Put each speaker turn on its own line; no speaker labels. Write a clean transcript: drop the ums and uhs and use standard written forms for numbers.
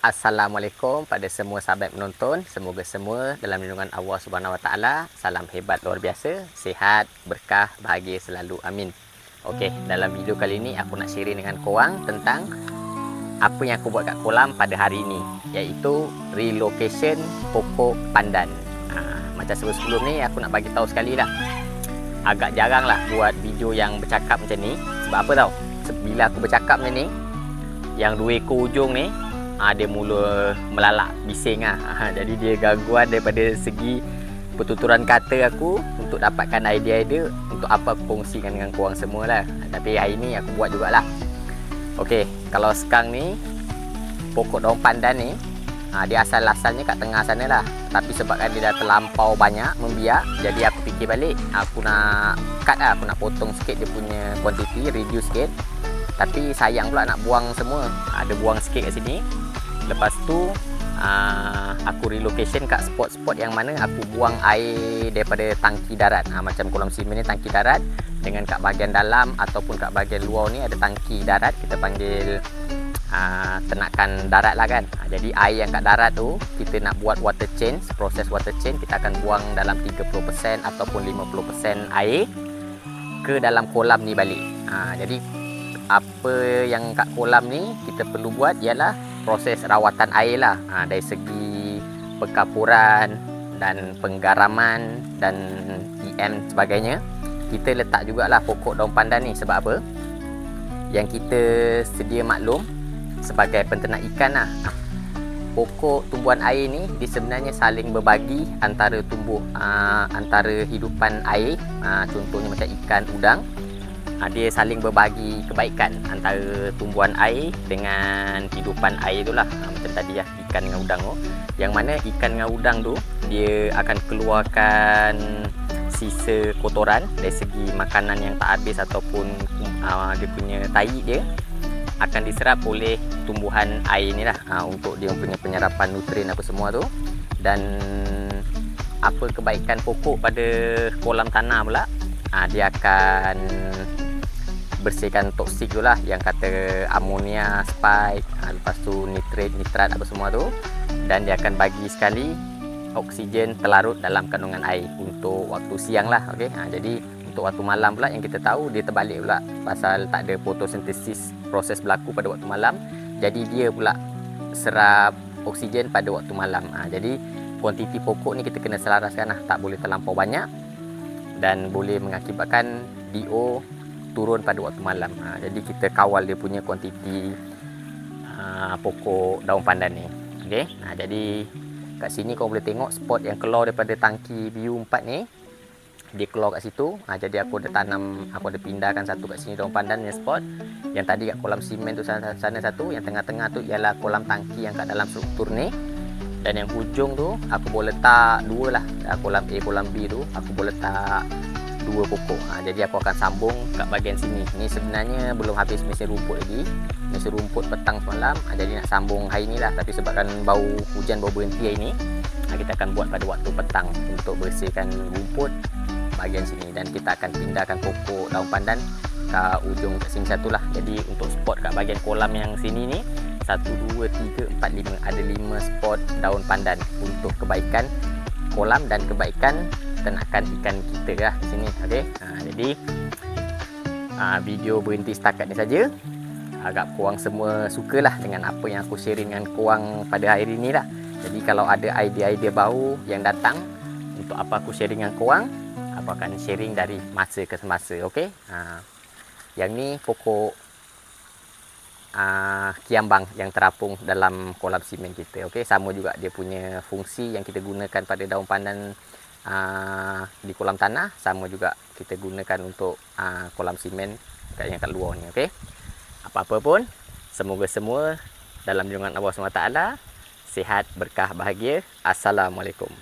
Assalamualaikum pada semua sahabat menonton. Semoga semua dalam lindungan Allah Subhanahu Wa Taala. Salam hebat luar biasa, sihat, berkah, bahagia selalu. Amin. Okey, dalam video kali ini aku nak sharing dengan korang tentang apa yang aku buat kat kolam pada hari ini, iaitu relocation pokok pandan. Macam sebelum ni aku nak bagi tahu sekali lah. Agak jarang lah buat video yang bercakap macam ni. Sebab apa tau? Bila aku bercakap macam ni, yang dua ekor ujung ni dia mula melalak bising jadi dia gangguan daripada segi pertuturan kata aku untuk dapatkan idea-idea untuk apa aku kongsikan dengan korang semua lah. Tapi hari ni aku buat jugalah. Okey, kalau sekarang ni pokok daun pandan ni dia asal-asalnya kat tengah sana lah. Tapi sebabkan dia dah terlampau banyak membiak, jadi aku fikir balik, aku nak cut lah, aku nak potong sikit dia punya quantity, reduce sikit. Tapi sayang pula nak buang semua. Ada buang sikit kat sini. Lepas tu aku relocation kat spot-spot yang mana aku buang air daripada tangki darat. Macam kolam simen ni tangki darat, dengan kat bahagian dalam ataupun kat bahagian luar ni ada tangki darat. Kita panggil tenakan darat lah kan. Jadi air yang kat darat tu kita nak buat water change, proses water change, kita akan buang dalam 30% ataupun 50% air ke dalam kolam ni balik. Jadi apa yang kat kolam ni kita perlu buat ialah proses rawatan air lah. Dari segi pekapuran dan penggaraman dan EM sebagainya, kita letak jugalah pokok daun pandan ni. Sebab apa? Yang kita sedia maklum sebagai penternak ikan lah, pokok tumbuhan air ni dia sebenarnya saling berbagi antara antara hidupan air. Contohnya macam ikan udang, dia saling berbagi kebaikan antara tumbuhan air dengan hidupan air tu lah. Macam tadi lah, ikan dengan udang tu, yang mana ikan dengan udang tu dia akan keluarkan sisa kotoran dari segi makanan yang tak habis ataupun dia punya tahi dia akan diserap oleh tumbuhan air ni lah, untuk dia punya penyerapan nutrien apa semua tu. Dan apa kebaikan pokok pada kolam tanah pula, dia akan bersihkan toksik tu lah, yang kata amonia, spike, lepas tu nitrat apa semua tu. Dan dia akan bagi sekali oksigen terlarut dalam kandungan air untuk waktu siang lah. Okay? Jadi untuk waktu malam pula yang kita tahu dia terbalik pula, pasal tak ada fotosintesis proses berlaku pada waktu malam. Jadi dia pula serap oksigen pada waktu malam. Jadi kuantiti pokok ni kita kena selaraskan lah, tak boleh terlampau banyak dan boleh mengakibatkan DO turun pada waktu malam. Jadi kita kawal dia punya kuantiti pokok daun pandan ni. Okey. Jadi kat sini kau boleh tengok spot yang keluar daripada tangki view 4 ni. Dia keluar kat situ. Jadi aku ada tanam, aku ada pindahkan satu kat sini daun pandan ni spot. Yang tadi kat kolam simen tu sana satu, yang tengah-tengah tu ialah kolam tangki yang kat dalam struktur ni. Dan yang hujung tu aku boleh letak dua lah. Kolam A, kolam B tu aku boleh letak dua pokok. Jadi aku akan sambung kat bahagian sini. Ni sebenarnya belum habis mesin rumput lagi. Mesin rumput petang semalam. Jadi nak sambung hari ni lah. Tapi sebabkan bau hujan baru berhenti hari ni, kita akan buat pada waktu petang untuk bersihkan rumput bahagian sini. Dan kita akan pindahkan pokok daun pandan ke ujung kat sini satu lah. Jadi untuk spot kat bahagian kolam yang sini ni 1, 2, 3, 4, 5. Ada 5 spot daun pandan untuk kebaikan kolam dan kebaikan ternakan ikan kita lah di sini. Okey. Jadi video berhenti setakat ni saja. Agak korang semua sukalah dengan apa yang aku sharing dengan korang pada hari ni lah. Jadi kalau ada idea-idea baru yang datang untuk apa aku sharing dengan korang, aku akan sharing dari masa ke semasa. Okey. Yang ni pokok kiambang yang terapung dalam kolam simen kita. Okey, sama juga dia punya fungsi yang kita gunakan pada daun pandan di kolam tanah, sama juga kita gunakan untuk kolam simen yang kat luar ni. Okey, apa-apa pun, semoga semua dalam lindungan Allah SWT, sihat, berkah, bahagia. Assalamualaikum.